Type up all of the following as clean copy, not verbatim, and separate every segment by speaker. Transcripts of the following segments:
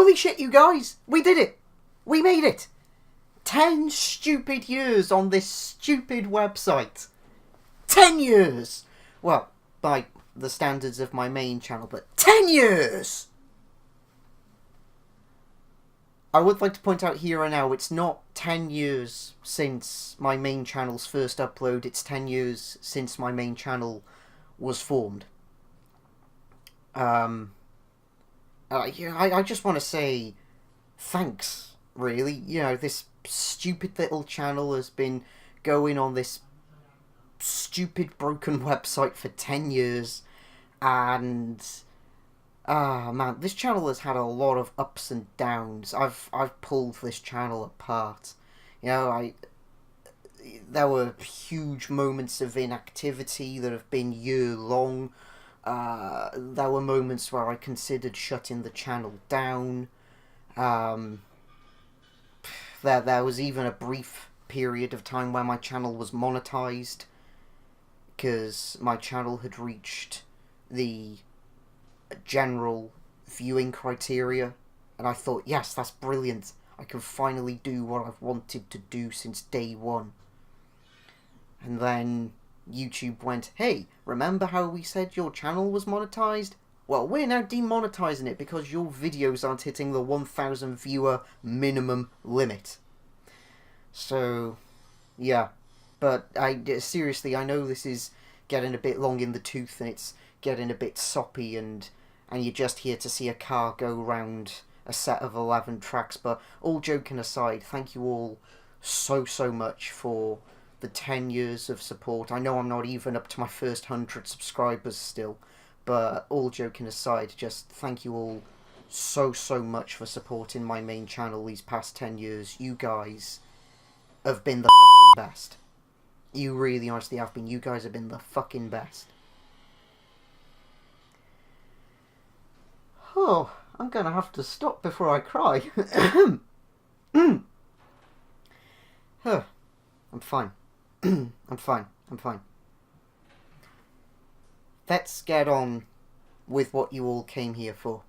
Speaker 1: Holy shit, you guys! We did it! We made it! 10 stupid years on this stupid website. 10 years! Well, by the standards of my main channel, but 10 years! I would like to point out here and now, it's not 10 years since my main channel's first upload, it's 10 years since my main channel was formed. I just want to say thanks, really. You know, this stupid little channel has been going on this stupid broken website for 10 years, and man, this channel has had a lot of ups and downs. I've pulled this channel apart. You know, there were huge moments of inactivity that have been year-long. There were moments where I considered shutting the channel down. There was even a brief period of time where my channel was monetized, because my channel had reached the general viewing criteria, and I thought, yes, that's brilliant. I can finally do what I've wanted to do since day one. And then YouTube went, hey, remember how we said your channel was monetized? Well, we're now demonetizing it because your videos aren't hitting the 1,000 viewer minimum limit. So, yeah. But seriously, I know this is getting a bit long in the tooth and it's getting a bit soppy, and you're just here to see a car go round a set of 11 tracks. But all joking aside, thank you all so much for the 10 years of support. I know I'm not even up to my first 100 subscribers still, but all joking aside, just thank you all so much for supporting my main channel these past 10 years. You guys have been the fucking best. You really honestly have been. You guys have been the fucking best. Oh, I'm gonna have to stop before I cry. Huh. I'm fine. I'm fine. Let's get on with what you all came here for.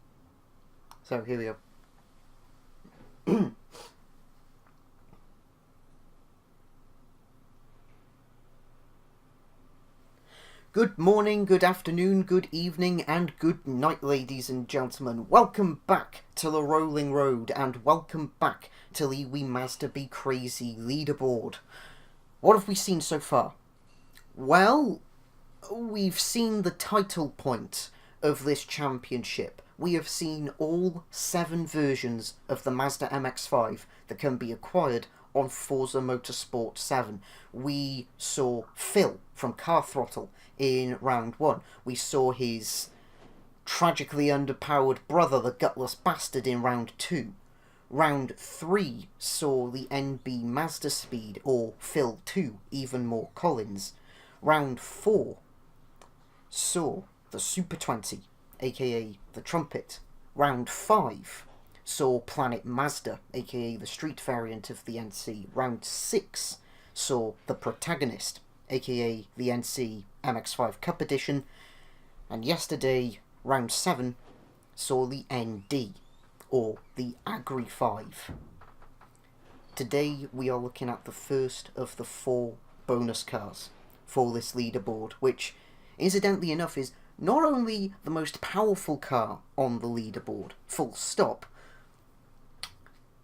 Speaker 1: So, here we go. Good morning, good afternoon, good evening, and good night, ladies and gentlemen. Welcome back to the Rolling Road, and welcome back to the We Mazda Be Crazy leaderboard. What have we seen so far? Well, we've seen the title point of this championship. We have seen all 7 versions of the Mazda MX-5 that can be acquired on Forza Motorsport 7. We saw Phil from Car Throttle in round 1. We saw his tragically underpowered brother, the Gutless Bastard, in round 2. Round 3 saw the NB Mazda Speed, or Phil 2, even more Collins. Round 4 saw the Super 20, aka the Trumpet. Round 5 saw Planet Mazda, aka the street variant of the NC. Round 6 saw the Protagonist, aka the NC MX-5 Cup Edition. And yesterday, round 7 saw the ND, or the Agri 5. Today we are looking at the first of the 4 bonus cars for this leaderboard, which, incidentally enough, is not only the most powerful car on the leaderboard, full stop,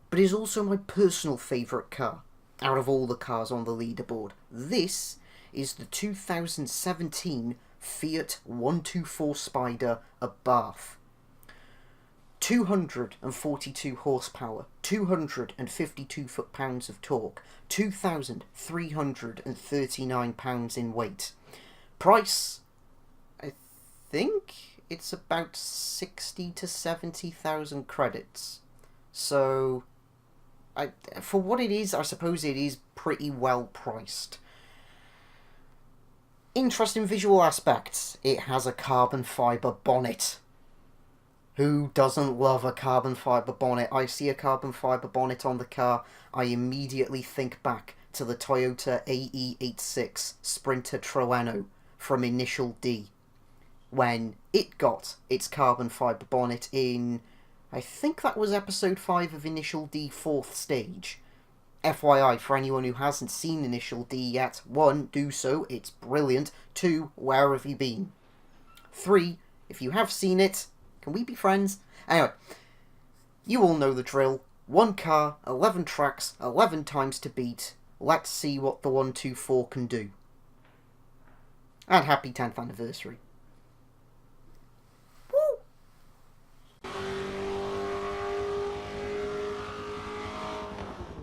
Speaker 1: but is also my personal favourite car out of all the cars on the leaderboard. This is the 2017 Fiat 124 Spider Abarth. 242 horsepower, 252 foot-pounds of torque, 2,339 pounds in weight. Price, I think it's about 60 to 70,000 credits. So, for what it is, I suppose it is pretty well priced. Interesting visual aspects. It has a carbon fibre bonnet. Who doesn't love a carbon fibre bonnet? I see a carbon fibre bonnet on the car, I immediately think back to the Toyota AE86 Sprinter Trueno from Initial D, when it got its carbon fibre bonnet in, I think that was episode 5 of Initial D 4th stage. FYI, for anyone who hasn't seen Initial D yet, 1, do so, it's brilliant. 2, where have you been? 3, if you have seen it, can we be friends? Anyway, you all know the drill. 1 car, 11 tracks, 11 times to beat. Let's see what the 124 can do. And happy 10th anniversary. Woo!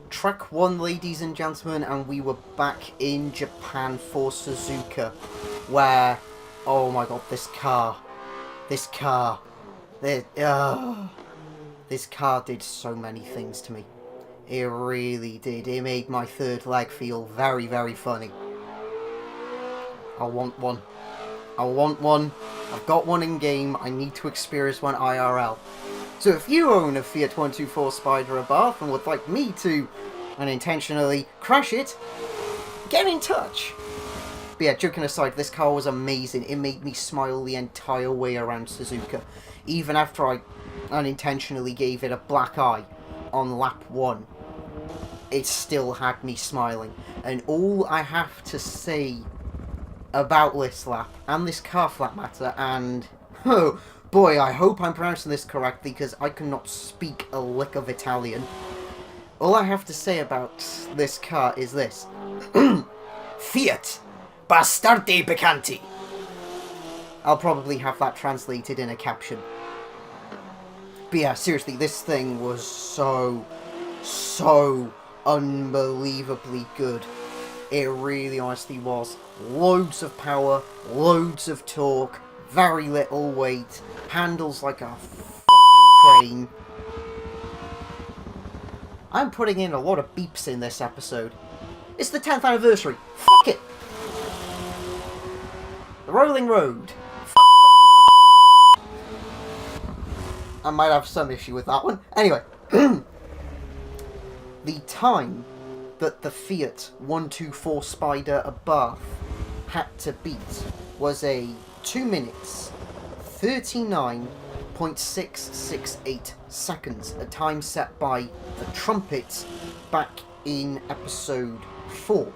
Speaker 1: Track 1, ladies and gentlemen, and we were back in Japan for Suzuka, where, oh my god, this car did so many things to me. It really did. It made my third leg feel very, very funny. I want one. I've got one in game. I need to experience one IRL. So if you own a Fiat 124 Spider Abarth and would like me to unintentionally crash it, get in touch. But yeah, joking aside, this car was amazing. It made me smile the entire way around Suzuka. Even after I unintentionally gave it a black eye on lap 1. It still had me smiling. And all I have to say about this lap, and this car for that matter, and oh boy, I hope I'm pronouncing this correctly because I cannot speak a lick of Italian. All I have to say about this car is this. Fiat Bastardi Piccanti. I'll probably have that translated in a caption. But yeah, seriously, this thing was so unbelievably good. It really honestly was. Loads of power, loads of torque, very little weight, handles like a f***ing train. I'm putting in a lot of beeps in this episode. It's the 10th anniversary. Fuck it. The Rolling Road. I might have some issue with that one. Anyway. The time that the Fiat 124 Spider Abarth had to beat was a 2 minutes 39.668 seconds, a time set by the Trumpet back in episode 4.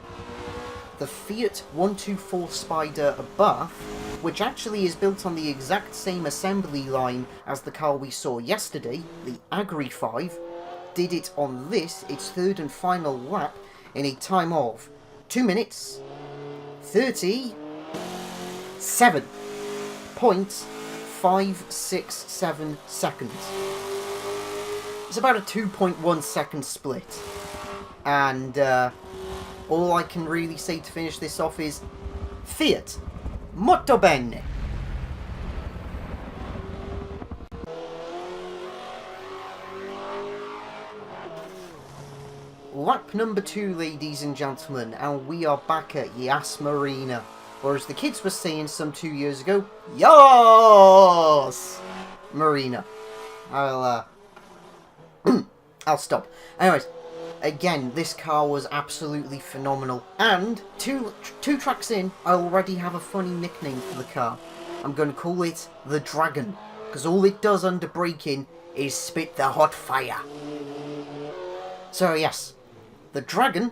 Speaker 1: The Fiat 124 Spider Abarth, which actually is built on the exact same assembly line as the car we saw yesterday, the Agri 5, did it on this, its third and final lap, in a time of 2 minutes 37.567 seconds. It's about a 2.1 second split. And all I can really say to finish this off is Fiat, molto bene. Lap number 2, ladies and gentlemen, and we are back at Yas Marina. Or as the kids were saying some 2 years ago, Yas Marina. I'll stop. Anyways, again, this car was absolutely phenomenal. And two tracks in, I already have a funny nickname for the car. I'm going to call it the Dragon, because all it does under braking is spit the hot fire. So yes, the Dragon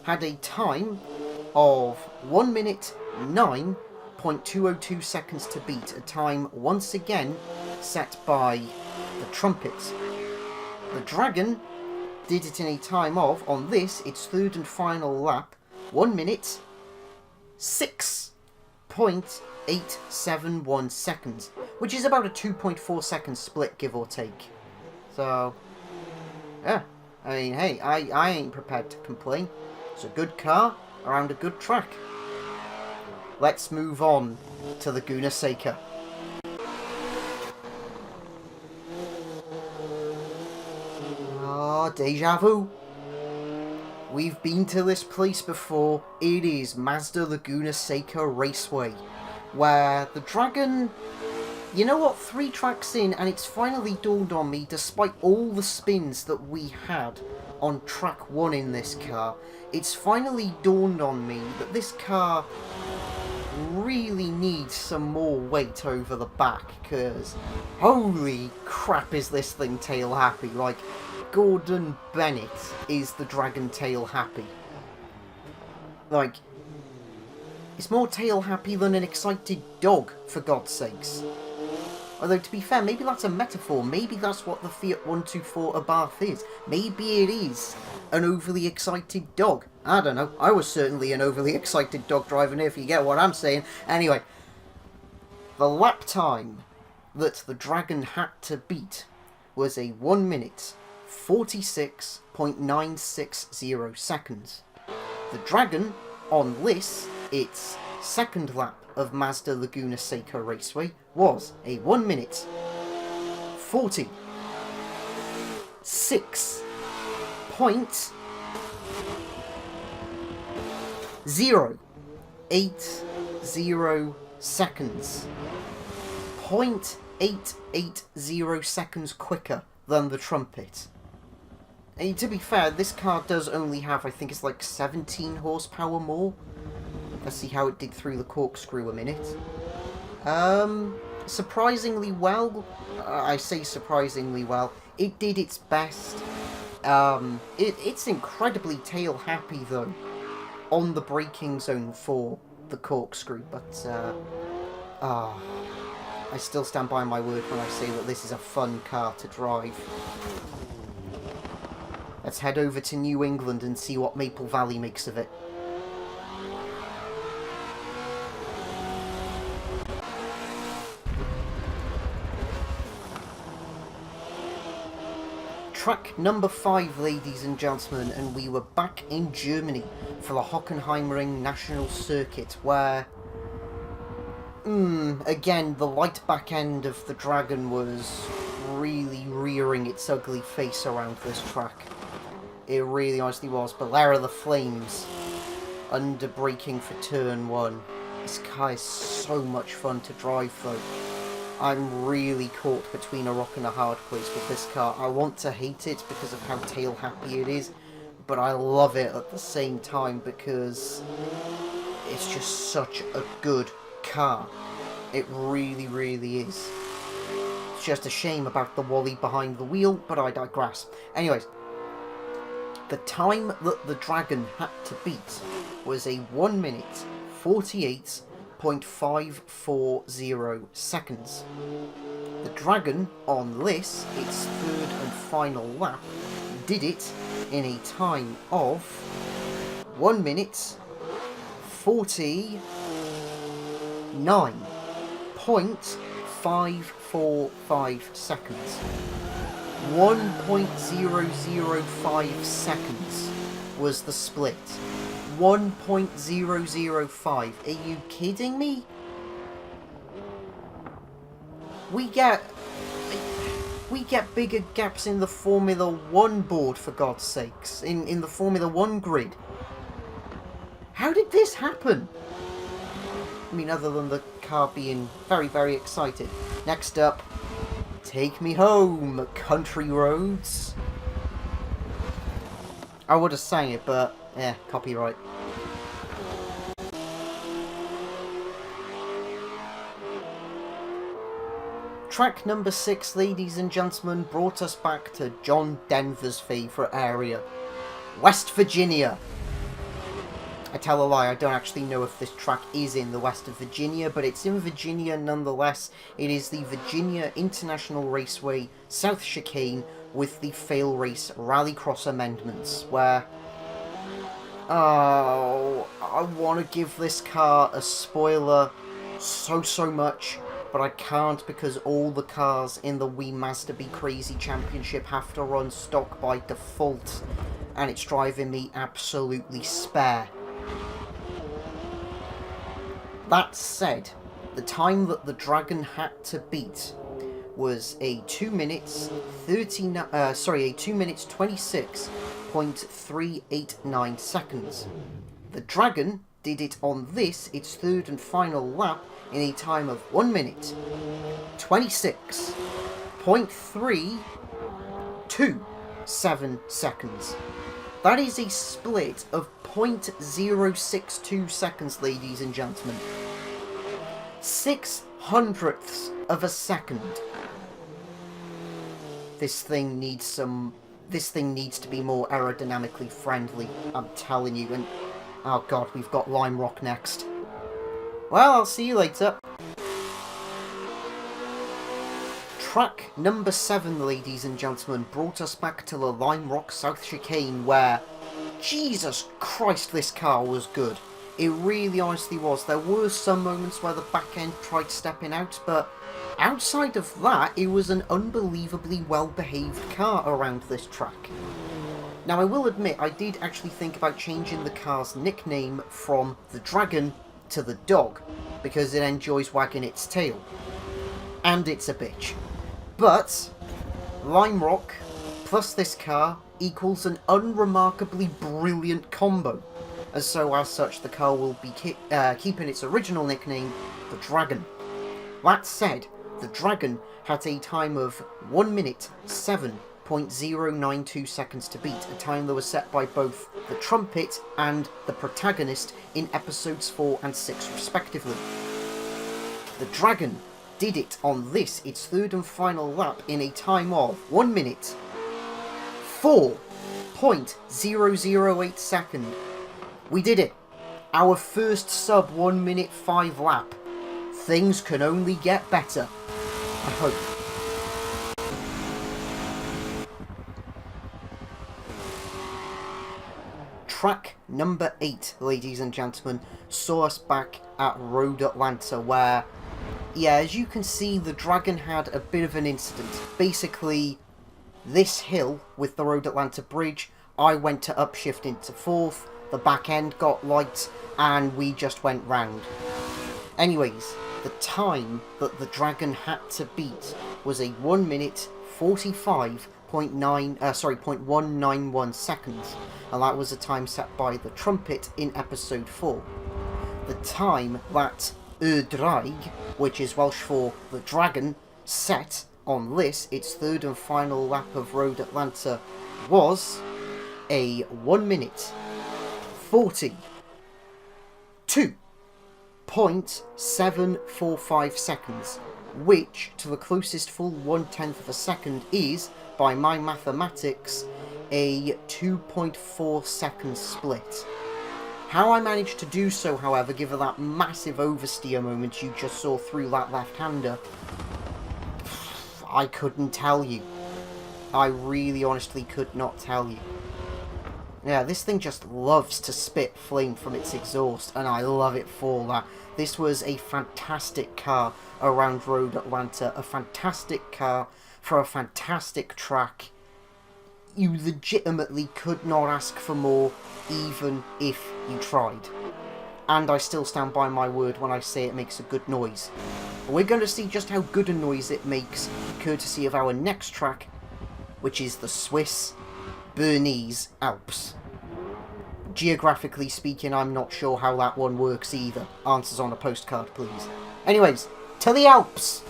Speaker 1: had a time of 1 minute 9.202 seconds to beat, a time once again set by the Trumpet. The Dragon did it in a time of, on this, its third and final lap, 1 minute 6.871 seconds, which is about a 2.4 second split, give or take. So, yeah. I mean, hey, I ain't prepared to complain. It's a good car around a good track. Let's move on to Laguna Seca. Ah, deja vu. We've been to this place before. It is Mazda Laguna Seca Raceway, where the Dragon... You know what, 3 tracks in, and it's finally dawned on me, despite all the spins that we had on track 1 in this car, it's finally dawned on me that this car really need some more weight over the back, because holy crap is this thing tail happy. Like, Gordon Bennett is the Dragon tail happy. Like, it's more tail happy than an excited dog, for God's sakes. Although, to be fair, maybe that's a metaphor. Maybe that's what the Fiat 124 Abarth is. Maybe it is an overly excited dog. I don't know. I was certainly an overly excited dog driving here, if you get what I'm saying. Anyway, the lap time that the Dragon had to beat was a 1 minute 46.960 seconds. The Dragon, on this, its second lap of Mazda Laguna Seca Raceway, was a 1 minute 46.080 seconds. 0.880 seconds quicker than the Trumpet. And to be fair, this car does only have, I think it's like 17 horsepower more. Let's see how it did through the corkscrew a minute. Surprisingly well. I say surprisingly well. It did its best. It's incredibly tail happy though, on the braking zone for the corkscrew, but I still stand by my word when I say that this is a fun car to drive. Let's head over to New England and see what Maple Valley makes of it. Track number 5, ladies and gentlemen, and we were back in Germany for the Hockenheimring National Circuit, where, again, the light back end of the Dragon was really rearing its ugly face around this track. It really honestly was, but there are the flames under braking for turn 1. This car is so much fun to drive though. I'm really caught between a rock and a hard place with this car. I want to hate it because of how tail happy it is, but I love it at the same time because it's just such a good car. It really, really is. It's just a shame about the Wally behind the wheel, but I digress. Anyways, the time that the Dragon had to beat was a 1 minute 48.540 seconds. The Dragon, on this, its third and final lap, did it in a time of 1 minute 49.545 seconds. 1.005 seconds was the split. 1.005. Are you kidding me? We get bigger gaps in the Formula 1 board, for God's sakes. In the Formula 1 grid. How did this happen? I mean, other than the car being very, very excited. Next up, take me home, country roads. I would have sang it, but copyright. Track number 6, ladies and gentlemen, brought us back to John Denver's favourite area, West Virginia. I tell a lie, I don't actually know if this track is in the west of Virginia, but it's in Virginia nonetheless. It is the Virginia International Raceway South Chicane with the fail race rallycross amendments, where I want to give this car a spoiler so much, but I can't because all the cars in the We Mazda Be Crazy Championship have to run stock by default, and it's driving me absolutely spare. That said, the time that the Dragon had to beat was a 2 minutes 26.389 seconds. The Dragon did it on this, its third and final lap, in a time of 1 minute 26.327 seconds. That is a split of 0.062 seconds, ladies and gentlemen. 6/100ths of a second. This thing needs to be more aerodynamically friendly, I'm telling you. And oh god, we've got Lime Rock next. Well, I'll see you later. Track number 7, ladies and gentlemen, brought us back to the Lime Rock South Chicane, where, Jesus Christ, this car was good. It really honestly was. There were some moments where the back end tried stepping out, but outside of that, it was an unbelievably well-behaved car around this track. Now, I will admit, I did actually think about changing the car's nickname from the Dragon to the Dog, because it enjoys wagging its tail. And it's a bitch. But Lime Rock plus this car equals an unremarkably brilliant combo. And so as such, the car will be keeping its original nickname, the Dragon. That said, the Dragon had a time of 1 minute 7.092 seconds to beat, a time that was set by both the Trumpet and the protagonist in episodes 4 and 6 respectively. The Dragon did it on this, its third and final lap, in a time of 1 minute 4.008 seconds. We did it. Our first sub 1 minute 5 lap. Things can only get better. I hope. Track number 8, ladies and gentlemen, saw us back at Road Atlanta, where, yeah, as you can see, the Dragon had a bit of an incident. Basically, this hill with the Road Atlanta bridge, I went to upshift into 4th, the back end got light, and we just went round. Anyways, the time that the Dragon had to beat was a 1 minute 45.191 seconds, and that was a time set by the Trumpet in episode 4. The time that Draig, which is Welsh for the Dragon, set on this, its third and final lap of Road Atlanta, was a 1 minute 42.745 seconds, which to the closest full 1/10 of a second is, by my mathematics, a 2.4 second split. How I managed to do so, however, given that massive oversteer moment you just saw through that left-hander, I couldn't tell you. I really honestly could not tell you. Yeah, this thing just loves to spit flame from its exhaust, and I love it for that. This was a fantastic car around Road Atlanta, a fantastic car for a fantastic track. You legitimately could not ask for more, even if you tried. And I still stand by my word when I say it makes a good noise. But we're going to see just how good a noise it makes, courtesy of our next track, which is the Swiss Bernese Alps. Geographically speaking, I'm not sure how that one works either. Answers on a postcard, please. Anyways, to the Alps!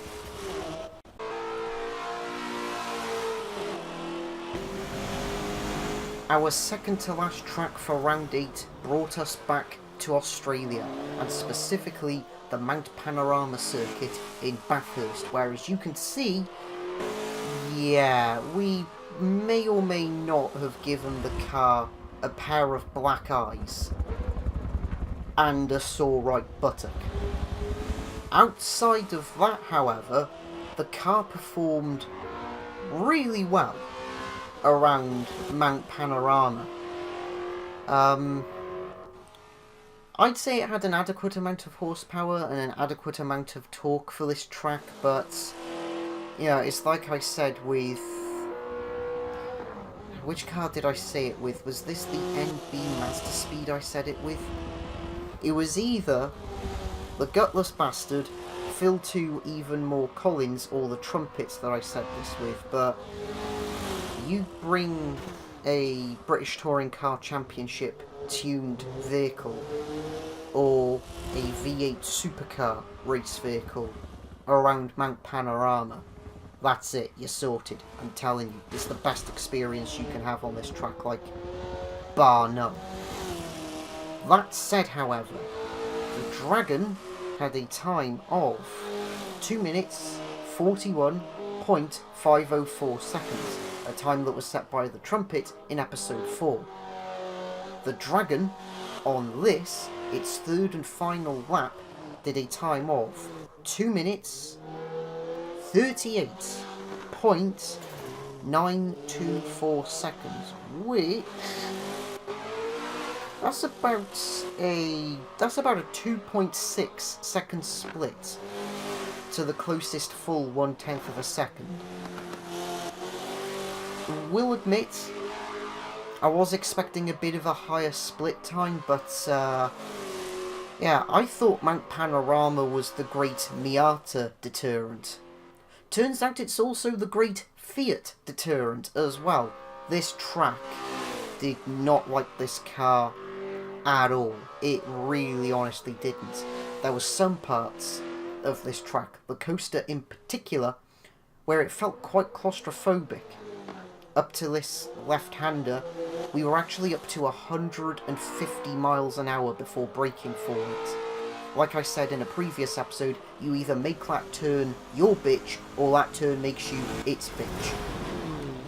Speaker 1: Our second to last track for round 8 brought us back to Australia, and specifically the Mount Panorama circuit in Bathurst, where, as you can see, yeah, we may or may not have given the car a pair of black eyes and a sore right buttock. Outside of that, however, the car performed really well around Mount Panorama. I'd say it had an adequate amount of horsepower and an adequate amount of torque for this track, but yeah, it's like I said with... Which car did I say it with? Was this the NB Mazda Speed I said it with? It was either the Gutless Bastard, Phil 2 Even More Collins, or the Trumpets that I said this with, but you bring a British Touring Car Championship tuned vehicle or a V8 supercar race vehicle around Mount Panorama, that's it, you're sorted. I'm telling you, it's the best experience you can have on this track, like, bar none. That said, however, the Dragon had a time of 2 minutes 41.504 seconds, a time that was set by the Trumpet in episode 4. The Dragon, on this, its third and final lap, did a time of 2 minutes 38.924 seconds, which that's about a 2.6 second split to the closest full 1/10 of a second. Will admit, I was expecting a bit of a higher split time, but yeah, I thought Mount Panorama was the great Miata deterrent. Turns out it's also the great Fiat deterrent as well. This track did not like this car at all. It really honestly didn't. There were some parts of this track, the coaster in particular, where it felt quite claustrophobic. Up to this left-hander, we were actually up to 150 miles an hour before braking for it. Like I said in a previous episode, you either make that turn your bitch, or that turn makes you its bitch.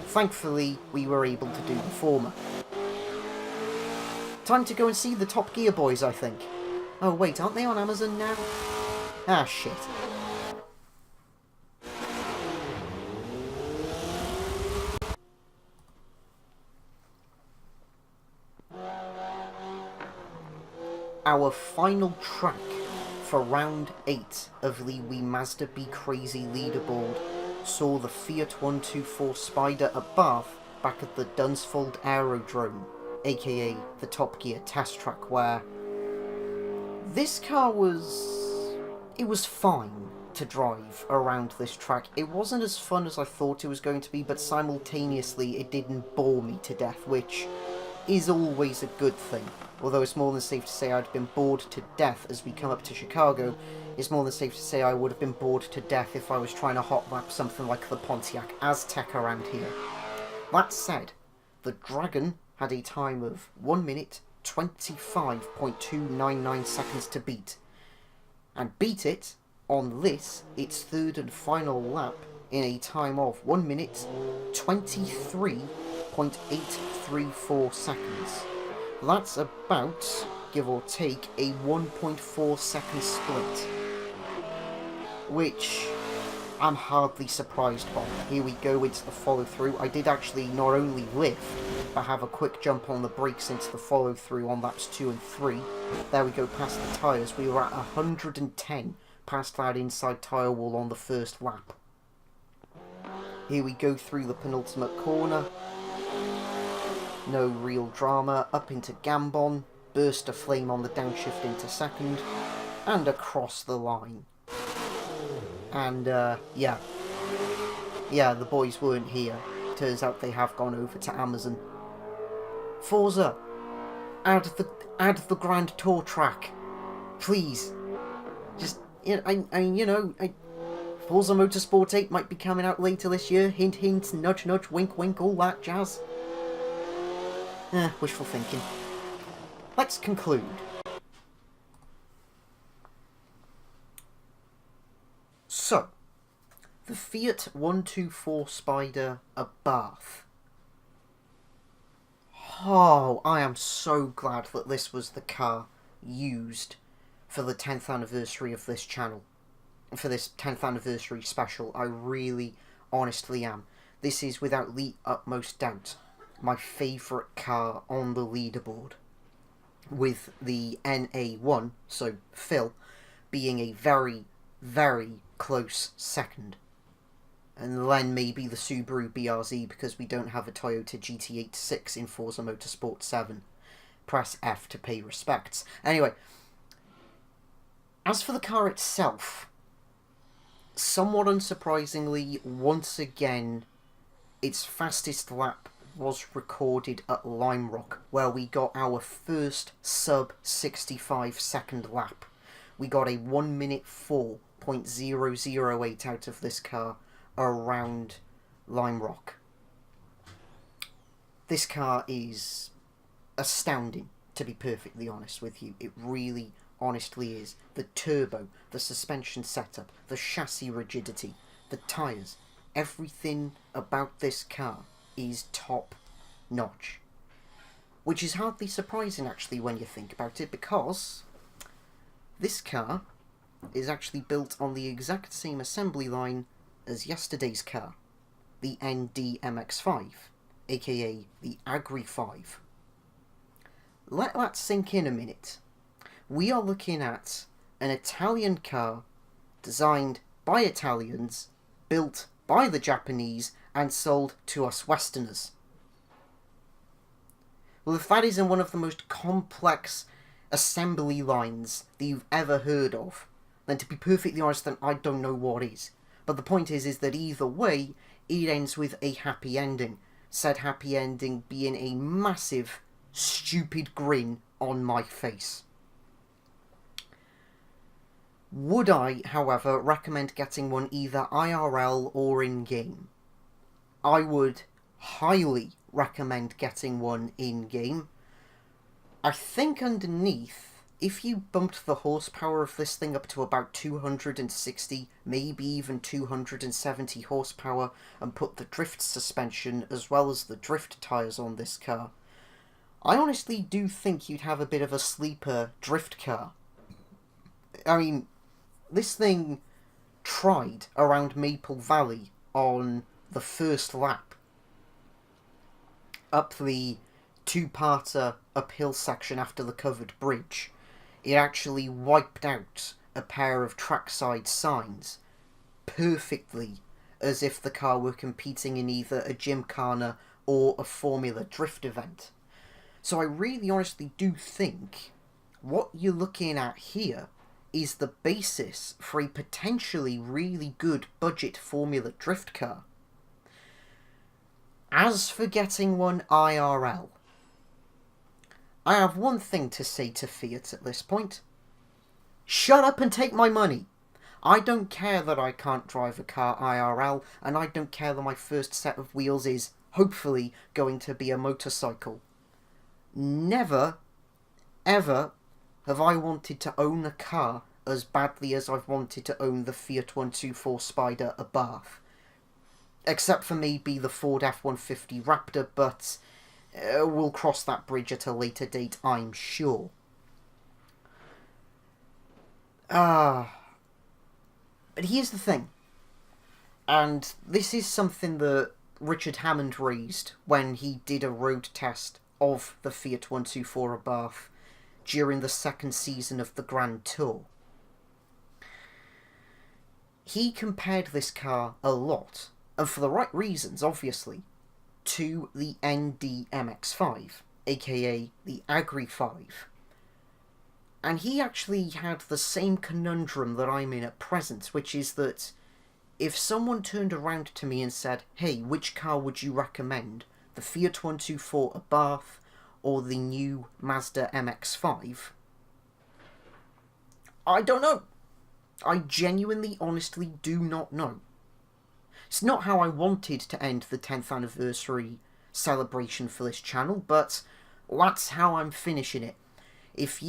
Speaker 1: Thankfully, we were able to do the former. Time to go and see the Top Gear boys, I think. Oh wait, aren't they on Amazon now? Ah, shit. Our final track for round 8 of the We Mazda Be Crazy leaderboard saw the Fiat 124 Spider at Bath back at the Dunsfold Aerodrome, aka the Top Gear test track, where this car was fine to drive around this track. It wasn't as fun as I thought it was going to be, but simultaneously it didn't bore me to death, which is always a good thing. Although it's more than safe to say I'd been bored to death as we come up to Chicago, it's more than safe to say I would have been bored to death if I was trying to hot lap something like the Pontiac Aztek around here. That said, the Dragon had a time of 1 minute 25.299 seconds to beat, and beat it on this, its third and final lap, in a time of 1 minute 23.834 seconds. That's about, give or take, a 1.4 second split, which I'm hardly surprised by. Here we go into the follow-through. I did actually not only lift, but have a quick jump on the brakes into the follow-through on laps 2 and 3. There we go past the tyres. We were at 110 past that inside tyre wall on the first lap. Here we go through the penultimate corner. No real drama. Up into Gambon. Burst of flame on the downshift into second. And across the line. And, yeah, the boys weren't here. Turns out they have gone over to Amazon. Forza, add the Grand Tour track, please. Just, Forza Motorsport 8 might be coming out later this year. Hint, hint, nudge, nudge, wink, wink, all that jazz. Wishful thinking. Let's conclude. So, the Fiat 124 Spider at Bath. Oh, I am so glad that this was the car used for the 10th anniversary of this channel. For this 10th anniversary special. I really, honestly am. This is, without the utmost doubt, my favourite car on the leaderboard. With the NA1, so Phil, being a very, very close second. And then maybe the Subaru BRZ, because we don't have a Toyota GT86 in Forza Motorsport 7. Press F to pay respects. Anyway, as for the car itself, somewhat unsurprisingly, once again, its fastest lap was recorded at Lime Rock, where we got our first sub 65 second lap. We got a 1 minute 4.008 out of this car around Lime Rock. This car is astounding, to be perfectly honest with you. It really, honestly is. The turbo, the suspension setup, the chassis rigidity, the tyres, everything about this car is top notch. Which is hardly surprising actually when you think about it, because this car is actually built on the exact same assembly line as yesterday's car, the ND-MX-5, aka the Agri 5. Let that sink in a minute. We are looking at an Italian car designed by Italians, built by the Japanese, and sold to us Westerners. Well, if that isn't one of the most complex assembly lines that you've ever heard of, then to be perfectly honest, then I don't know what is. But the point is that either way, it ends with a happy ending. Said happy ending being a massive, stupid grin on my face. Would I, however, recommend getting one either IRL or in-game? I would highly recommend getting one in-game. I think underneath, if you bumped the horsepower of this thing up to about 260, maybe even 270 horsepower, and put the drift suspension as well as the drift tyres on this car, I honestly do think you'd have a bit of a sleeper drift car. I mean, this thing tried around Maple Valley on the first lap, up the two-parter uphill section after the covered bridge. It actually wiped out a pair of trackside signs perfectly, as if the car were competing in either a Gymkhana or a Formula Drift event. So I really honestly do think what you're looking at here is the basis for a potentially really good budget Formula Drift car. As for getting one IRL, I have one thing to say to Fiat at this point. Shut up and take my money. I don't care that I can't drive a car IRL, and I don't care that my first set of wheels is, hopefully, going to be a motorcycle. Never, ever have I wanted to own a car as badly as I've wanted to own the Fiat 124 Spider Abarth. Except for maybe the Ford F-150 Raptor, but we'll cross that bridge at a later date, I'm sure. But here's the thing, and this is something that Richard Hammond raised when he did a road test of the Fiat 124 Abarth during the second season of the Grand Tour. He compared this car a lot, and for the right reasons, obviously, to the ND-MX-5, aka the Agri 5. And he actually had the same conundrum that I'm in at present, which is that if someone turned around to me and said, hey, which car would you recommend, the Fiat 124 Abarth or the new Mazda MX-5? I don't know. I genuinely, honestly do not know. It's not how I wanted to end the 10th anniversary celebration for this channel, but that's how I'm finishing it. If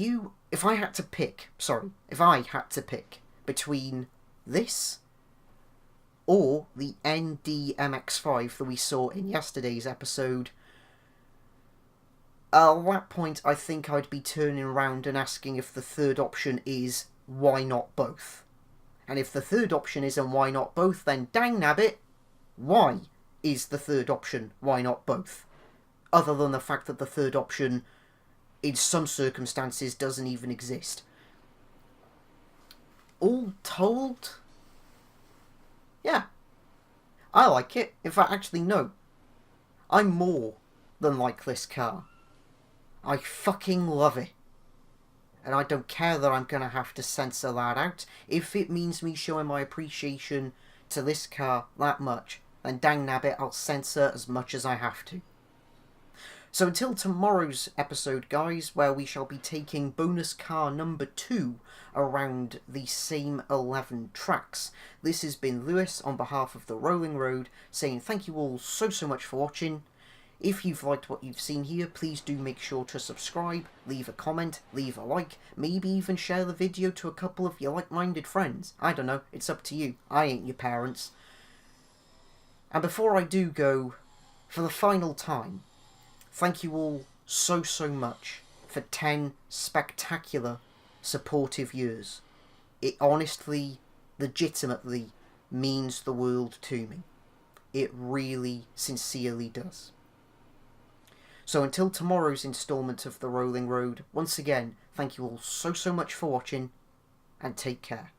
Speaker 1: I had to pick between this or the ND-MX-5 that we saw in yesterday's episode, at that point I think I'd be turning around and asking if the third option is, why not both? And if the third option is, and why not both, then dang nabbit, why is the third option, why not both? Other than the fact that the third option, in some circumstances, doesn't even exist. All told, yeah, I like it. In fact, actually, no. I more than like this car. I fucking love it. And I don't care that I'm going to have to censor that out. If it means me showing my appreciation to this car that much, then dang nabbit, I'll censor as much as I have to. So until tomorrow's episode, guys, where we shall be taking bonus car number 2 around the same 11 tracks, this has been Lewis on behalf of the Rolling Road, saying thank you all so much for watching. If you've liked what you've seen here, please do make sure to subscribe, leave a comment, leave a like, maybe even share the video to a couple of your like-minded friends. I don't know, it's up to you. I ain't your parents. And before I do go, for the final time, thank you all so much for 10 spectacular, supportive years. It honestly, legitimately means the world to me. It really, sincerely does. So until tomorrow's instalment of The Rolling Road, once again, thank you all so much for watching, and take care.